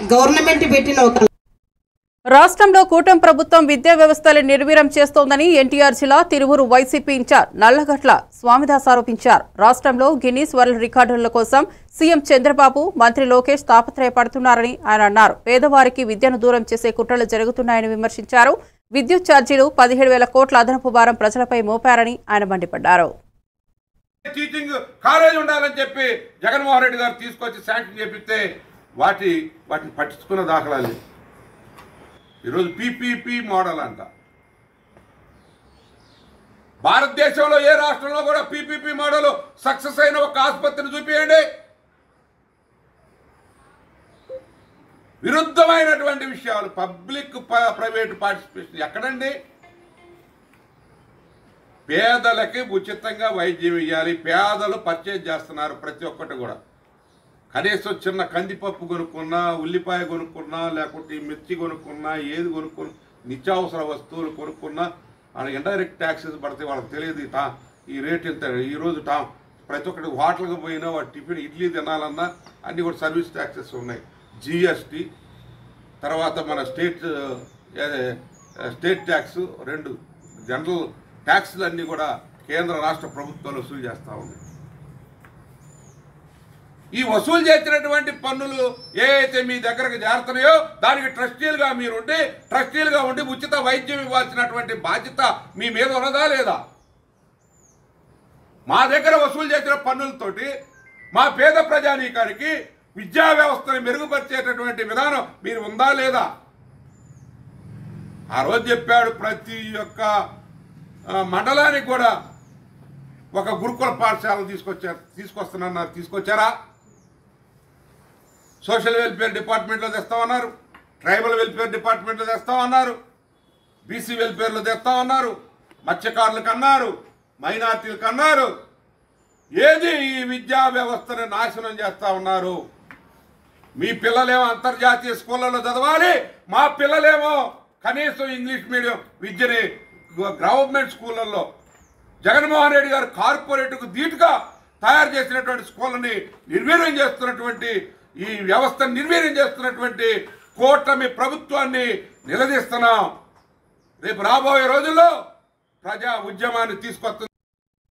Government పెట్టిన ఒక రాష్ట్రంలో కూటమి ప్రభుత్వం విద్యా వ్యవస్థను నిర్వీర్యం చేస్తోందని ఎన్టీఆర్ జిల్లా తిరువూరు వైసీపీ ఇన్ఛార్జ్ నల్లగట్ల స్వామిదాస్ ఆరోపించారు. రాష్ట్రంలో గిన్నీస్ వరల్డ్ రికార్డుల కోసం సీఎం చంద్రబాబు, మంత్రి లోకేష్ తాపత్రయపడుతున్నారని ఆయన అన్నారు. పేదవారికి విద్యను దూరం చేసే కుట్రలు జరుగుతున్నాయని విమర్శించారు. విద్యుత్ ఛార్జీలు 17,000 కోట్ల అదనపు భారం ప్రజలపై మోపారని ఆయన మండిపడ్డారు. టీచింగ్ కాలేజ్ ఉండాలని చెప్పి జగన్మోహన్ రెడ్డి గారు తీసుకొచ్చి శాంక్షన్ చేపిస్తే వాటిని పట్టించుకున్న దాఖలాలు. ఈరోజు పీపీపీ మోడల్ అంట. భారతదేశంలో ఏ రాష్ట్రంలో కూడా పీపీపీ మోడల్ సక్సెస్ అయిన ఒక ఆసుపత్రిని చూపించండి. విరుద్ధమైనటువంటి విషయాలు, పబ్లిక్ ప్రైవేట్ పార్టిసిపేషన్ ఎక్కడండి? పేదలకి ఉచితంగా వైద్యం ఇవ్వాలి. పేదలు పర్చేజ్ చేస్తున్నారు ప్రతి ఒక్కటి కూడా. కనీసం చిన్న కందిపప్పు కొనుక్కున్నా, ఉల్లిపాయ కొనుక్కున్నా, లేకుంటే మిర్చి కొనుక్కున్నా, ఏది కొనుక్కున్నా, నిత్యావసర వస్తువులు కొనుక్కున్నా వాళ్ళకి ఇండైరెక్ట్ ట్యాక్సెస్ పడితే వాళ్ళకి తెలియదు. ఈ రేట్ ఎంత. ఈరోజు ప్రతి ఒక్కటి హోటల్కి పోయినా వాటి టిఫిన్ ఇడ్లీ తినాలన్నా అన్నీ కూడా సర్వీస్ ట్యాక్సెస్ ఉన్నాయి. జిఎస్టీ, తర్వాత మన స్టేట్ ట్యాక్స్, 2 జనరల్ ట్యాక్స్లు అన్నీ కూడా కేంద్ర రాష్ట్ర ప్రభుత్వాలు వసూలు చేస్తూ ఉన్నాయి. ఈ వసూలు చేసినటువంటి పన్నులు ఏవైతే మీ దగ్గరకు చేరుతున్నాయో దానికి ట్రస్టీలుగా ఉండి ఉచిత వైద్యం ఇవ్వాల్సినటువంటి బాధ్యత మీ మీద ఉన్నదా లేదా? మా దగ్గర వసూలు చేసిన పన్నులతోటి మా పేద ప్రజానీకానికి విద్యా వ్యవస్థను మెరుగుపరిచేటటువంటి విధానం మీరు ఉందా లేదా? ఆ రోజు చెప్పాడు ప్రతి ఒక్క మండలానికి కూడా ఒక గురుకుల పాఠశాలను తీసుకొస్తున్నారు. తీసుకొచ్చారా? సోషల్ వెల్ఫేర్ డిపార్ట్మెంట్లో తెస్తామన్నారు, ట్రైబల్ వెల్ఫేర్ డిపార్ట్మెంట్లో తెస్తామన్నారు, బీసీ వెల్ఫేర్లో తెస్తామన్నారు, మత్స్యకారులకు అన్నారు, మైనార్టీలకు అన్నారు. ఏది ఈ విద్యా వ్యవస్థను నాశనం చేస్తూ ఉన్నారు. మీ పిల్లలేమో అంతర్జాతీయ స్కూళ్ళలో చదవాలి, మా పిల్లలేమో కనీసం ఇంగ్లీష్ మీడియం విద్యని గవర్నమెంట్ స్కూళ్ళల్లో జగన్మోహన్ రెడ్డి గారు కార్పొరేట్కు ధీటుగా తయారు చేసినటువంటి స్కూళ్ళని నిర్వీర్యం చేస్తున్నటువంటి, ఈ వ్యవస్థను నిర్వీర్యం చేస్తున్నటువంటి కూటమి ప్రభుత్వాన్ని నిలదీస్తున్నాం. రేపు రాబోయే రోజుల్లో ప్రజా ఉద్యమాన్ని తీసుకొస్తుంది.